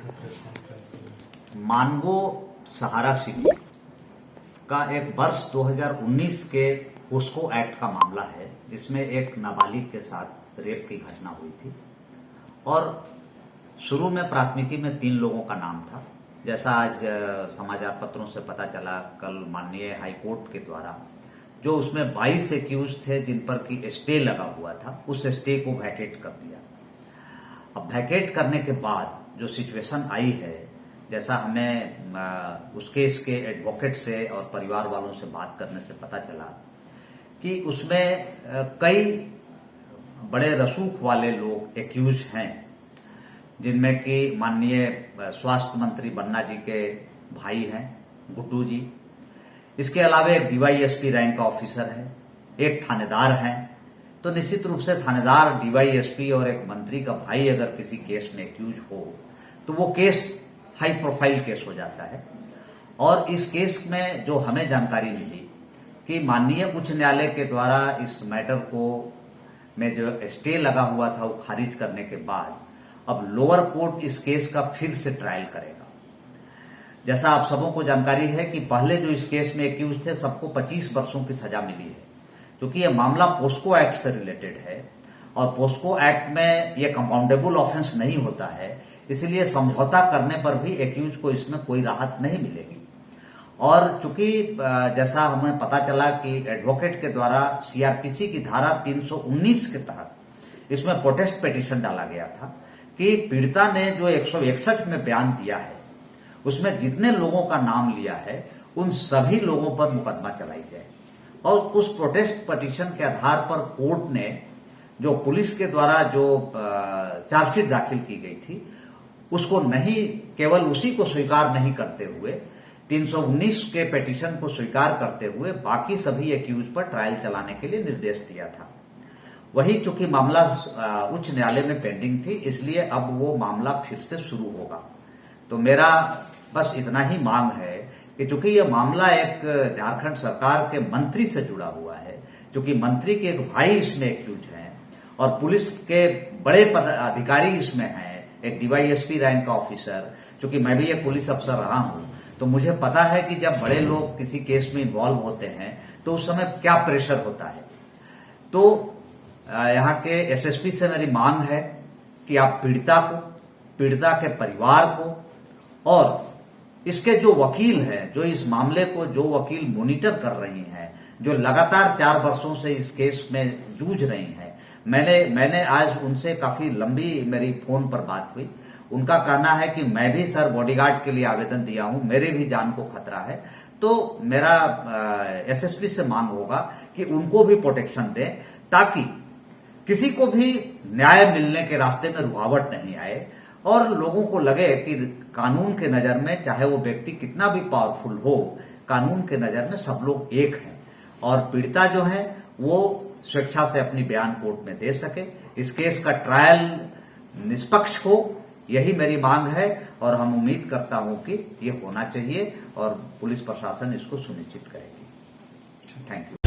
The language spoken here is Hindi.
था प्रेस कॉन्फ्रेंस में? मानगो सहारा सिटी का एक वर्ष 2019 के पोस्को एक्ट का मामला है, जिसमें एक नाबालिग के साथ रेप की घटना हुई थी। और शुरू में प्राथमिकी में 3 लोगों का नाम था। जैसा आज समाचार पत्रों से पता चला, कल माननीय हाईकोर्ट के द्वारा जो उसमें 22 एक्यूज थे जिन पर की स्टे लगा हुआ था, उस स्टे को वैकेट कर दिया। अब वैकेट करने के बाद जो सिचुएशन आई है, जैसा हमें उस केस के एडवोकेट से और परिवार वालों से बात करने से पता चला कि उसमें कई बड़े रसूख वाले लोग एक्यूज हैं, जिनमें कि माननीय स्वास्थ्य मंत्री बन्ना जी के भाई हैं गुड्डू जी। इसके अलावा एक डीवाईएसपी रैंक का ऑफिसर है, एक थानेदार है। तो निश्चित रूप से थानेदार, डीवाईएसपी और एक मंत्री का भाई अगर किसी केस में एक्यूज हो तो वो केस हाई प्रोफाइल केस हो जाता है। और इस केस में जो हमें जानकारी मिली कि माननीय उच्च न्यायालय के द्वारा इस मैटर को में जो स्टे लगा हुआ था वो खारिज करने के बाद अब लोअर कोर्ट इस केस का फिर से ट्रायल करेगा। जैसा आप सबों को जानकारी है कि पहले जो इस केस में एक्यूज थे सबको 25 वर्षों की सजा मिली है, क्योंकि यह मामला पोस्को एक्ट से रिलेटेड है और पोस्को एक्ट में यह कंपाउंडेबल ऑफेंस नहीं होता है, इसलिए समझौता करने पर भी एक्यूज को इसमें कोई राहत नहीं मिलेगी। और चूंकि जैसा हमें पता चला कि एडवोकेट के द्वारा सीआरपीसी की धारा 319 के तहत इसमें प्रोटेस्ट पिटीशन डाला गया था कि पीड़िता ने जो 161 में बयान दिया है उसमें जितने लोगों का नाम लिया है उन सभी लोगों पर मुकदमा चलाई जाए। और उस प्रोटेस्ट पिटीशन के आधार पर कोर्ट ने जो पुलिस के द्वारा जो चार्जशीट दाखिल की गई थी उसको नहीं, केवल उसी को स्वीकार नहीं करते हुए 319 के पिटीशन को स्वीकार करते हुए बाकी सभी एक्यूज पर ट्रायल चलाने के लिए निर्देश दिया था। वही चूंकि मामला उच्च न्यायालय में पेंडिंग थी, इसलिए अब वो मामला फिर से शुरू होगा। तो मेरा बस इतना ही मांग है कि चूंकि यह मामला एक झारखंड सरकार के मंत्री से जुड़ा हुआ है, क्योंकि मंत्री के एक भाई इसमें एक्यूज हैं और पुलिस के बड़े अधिकारी इसमें हैं, एक डीवाईएसपी रैंक का ऑफिसर। चूंकि मैं भी एक पुलिस अफसर रहा हूं तो मुझे पता है कि जब बड़े लोग किसी केस में इन्वॉल्व होते हैं तो उस समय क्या प्रेशर होता है। तो यहाँ के एसएसपी से मेरी मांग है कि आप पीड़िता को, पीड़िता के परिवार को और इसके जो वकील हैं, जो इस मामले को जो वकील मॉनिटर कर रही हैं, जो लगातार 4 वर्षों से इस केस में जूझ रही हैं, मैंने आज उनसे काफी लंबी मेरी फोन पर बात हुई। उनका कहना है कि मैं भी सर बॉडीगार्ड के लिए आवेदन दिया हूं, मेरे भी जान को खतरा है। तो मेरा एसएसपी से मांग होगा कि उनको भी प्रोटेक्शन दें, ताकि किसी को भी न्याय मिलने के रास्ते में रुकावट नहीं आए और लोगों को लगे कि कानून के नजर में चाहे वो व्यक्ति कितना भी पावरफुल हो, कानून के नजर में सब लोग एक हैं और पीड़िता जो है वो स्वेच्छा से अपनी बयान कोर्ट में दे सके, इस केस का ट्रायल निष्पक्ष हो, यही मेरी मांग है। और हम उम्मीद करता हूं कि ये होना चाहिए और पुलिस प्रशासन इसको सुनिश्चित करेगी। Thank you.